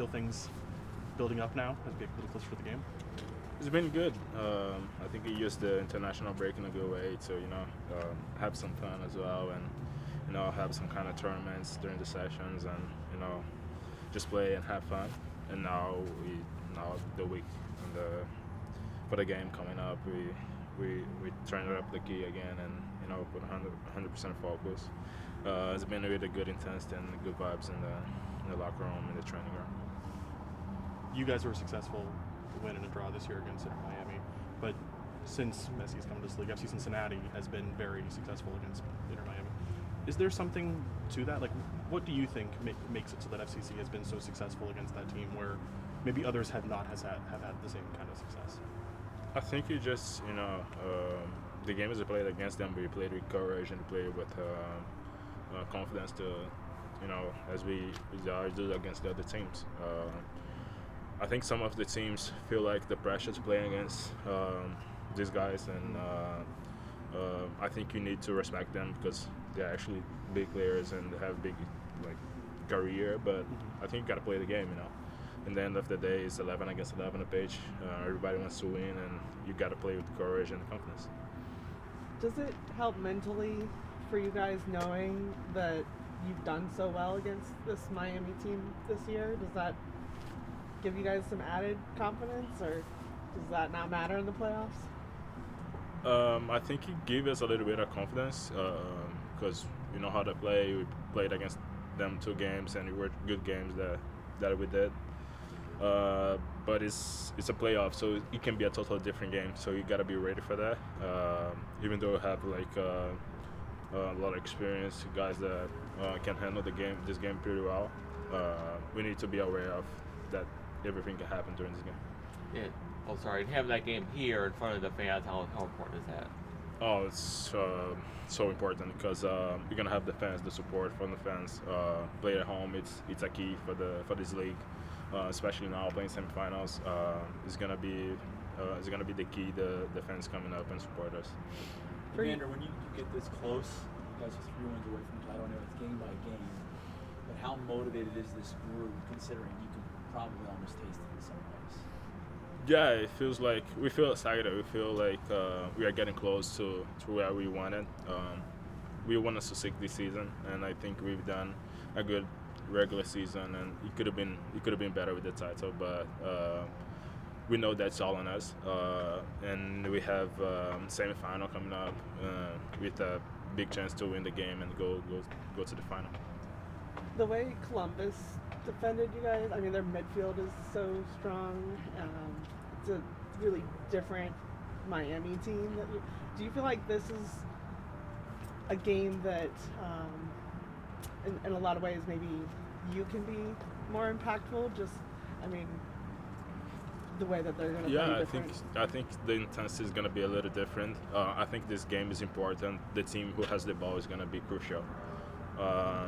Feel things building up now as we get a little closer to the game? It's been good. I think we used the international break in a good way to, have some fun as well, and have some kind of tournaments during the sessions, and just play and have fun. And now the week and for the game coming up, we trying to up the key again, and put 100% focus. It's been really good, intense, and good vibes in the locker room, in the training ground. You guys were successful win and a draw this year against Inter Miami, but since Messi's come to this league, FC Cincinnati has been very successful against Inter Miami. Is there something to that? Like, what do you think makes it so that FCC has been so successful against that team where maybe others have not have had the same kind of success? I think you just, the game is played against them, but you played with courage and played with confidence to, as we always do against the other teams. I think some of the teams feel like the pressure to play against these guys, and I think you need to respect them because they're actually big players and they have big career. But I think you got to play the game, In the end of the day, it's 11 against 11 a page. Everybody wants to win, and you got to play with courage and confidence. Does it help mentally for you guys knowing that you've done so well against this Miami team this year? Does that give you guys some added confidence, or does that not matter in the playoffs? I think it gives us a little bit of confidence because we know how to play. We played against them 2 games, and it were good games that we did. But it's a playoff, so it can be a totally different game. So you gotta be ready for that. Even though we have a lot of experience, guys that can handle this game pretty well. We need to be aware of that. Everything can happen during this game. Yeah. Oh, sorry. To have that game here in front of the fans, how important is that? Oh, it's so important because you're gonna have the fans, the support from the fans. Play at home. It's a key for this league, especially now playing semifinals. It's gonna be the key. The fans coming up and support us. Evander, when you get this close, you guys are 3 wins away from the title. I know it's game by game, but how motivated is this group considering you can probably almost taste it in some ways? Yeah, it feels like we feel excited. We feel like we are getting close to where we wanted. We want to succeed this season, and I think we've done a good regular season, and it could have been better with the title, but we know that's all on us. And we have semifinal coming up with a big chance to win the game and go to the final. The way Columbus defended you guys, I mean, their midfield is so strong. It's a really different Miami team. Do you feel like this is a game that, in a lot of ways, maybe you can be more impactful? The way that they're going to play different. I think the intensity is going to be a little different. I think this game is important. The team who has the ball is going to be crucial.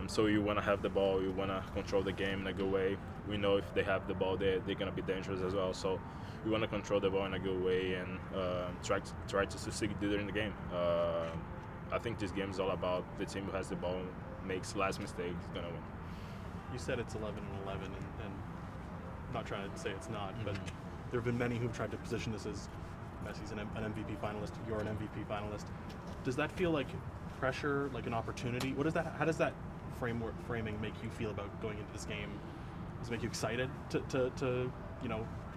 So you want to have the ball, you want to control the game in a good way. We know if they have the ball, they're going to be dangerous as well. So we want to control the ball in a good way and try to succeed during the game. I think this game is all about the team who has the ball, makes last mistake, is going to win. You said it's 11 and 11, and I'm not trying to say it's not, but there have been many who've tried to position this as Messi's an MVP finalist, you're an MVP finalist. Does that feel like pressure, like an opportunity? How does that framing make you feel about going into this game? Does it make you excited to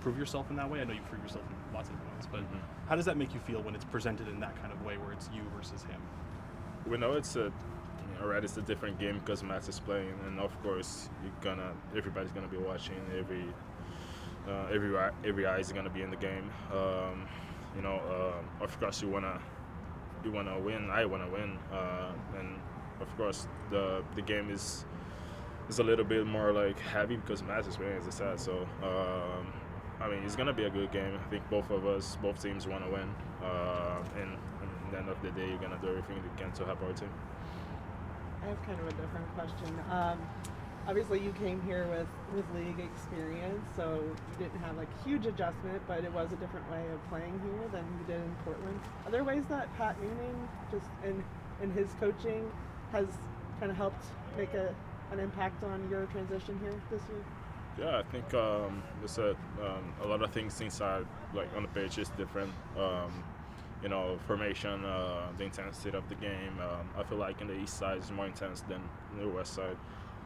prove yourself in that way? I know you prove yourself in lots of different ways, but how does that make you feel when it's presented in that kind of way where it's you versus him? We know it's a different game because Matt is playing, and of course everybody's gonna be watching. Every eye is gonna be in the game. Of course you wanna win. I wanna win, and of course the game is a little bit more heavy because Matt is playing, as I said. So it's gonna be a good game. I think both teams wanna win, and at the end of the day, you're gonna do everything you can to help our team. I have kind of a different question. Obviously, you came here with league experience, so you didn't have huge adjustment, but it was a different way of playing here than you did in Portland. Are there ways that Pat Noonan, just in his coaching, has kind of helped make an impact on your transition here this year? Yeah, I think it's a lot of things inside, like on the pitch, is different. Formation, the intensity of the game. I feel like in the east side is more intense than in the west side.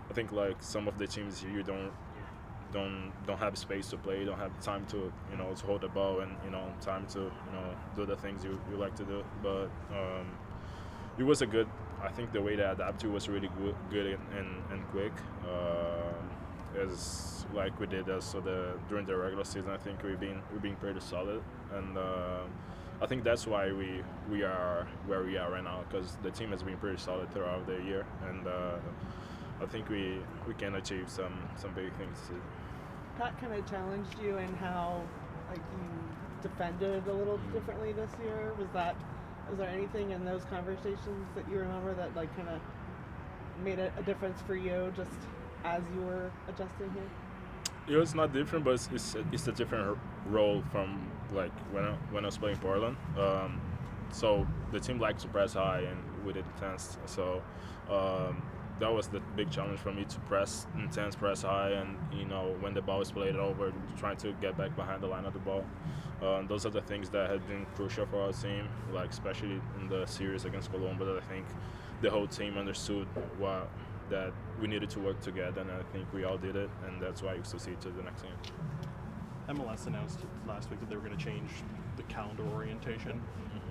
I think like some of the teams you don't have space to play, don't have time to to hold the ball and time to do the things you like to do. But it was a good. I think the way they adapted was really good and quick. As like we did during the regular season, I think we've been pretty solid, and I think that's why we are where we are right now, because the team has been pretty solid throughout the year, and I think we can achieve some big things. Pat kind of challenged you in how like you defended a little differently this year. Was there anything in those conversations that you remember that like kind of made a difference for you just as you were adjusting here? It was not different, but it's a different role from like when I was playing Portland. So the team likes to press high, and we did intense. So that was the big challenge for me, to press intense, press high, and when the ball is played over, trying to get back behind the line of the ball. Those are the things that have been crucial for our team, like especially in the series against Columbus. I think the whole team understood that we needed to work together, and I think we all did it, and that's why we succeeded to the next game. MLS announced last week that they were going to change the calendar orientation.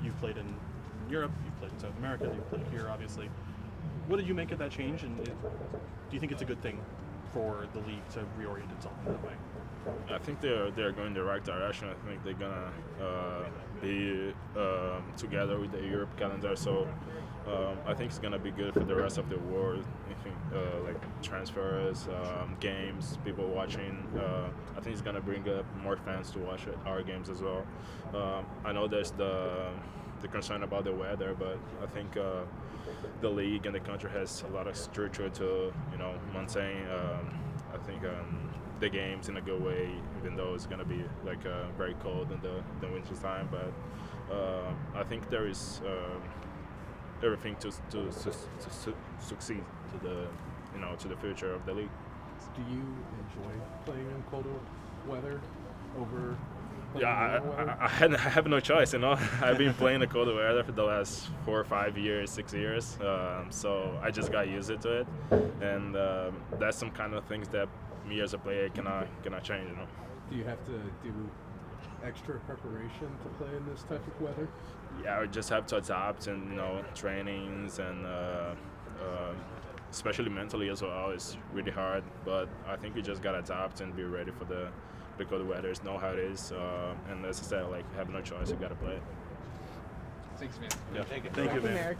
You've played in Europe, you've played in South America, you've played here, obviously. What did you make of that change, and do you think it's a good thing for the league to reorient itself in that way? I think they're going the right direction. I think they're gonna be together with the Europe calendar, so I think it's gonna be good for the rest of the world. I think like transfers, games, people watching. I think it's gonna bring up more fans to watch our games as well. I know there's the concern about the weather, but I think the league and the country has a lot of structure to maintain. I think the games in a good way, even though it's gonna be like very cold in the winter time. But I think there is everything to succeed to the future of the league. Do you enjoy playing in colder weather over? Yeah, I have no choice. I've been playing the colder weather for the last 4 or 5 years, 6 years. So I just got used to it, and that's some kind of things that me as a player cannot change. Do you have to do extra preparation to play in this type of weather? Yeah, I just have to adapt, and trainings, and especially mentally as well, is really hard. But I think you just gotta adapt and be ready for the cold weather. Know how it is, and as I said, like have no choice. You gotta play it. Thanks, man. Yeah. Thank you. Thank you, man.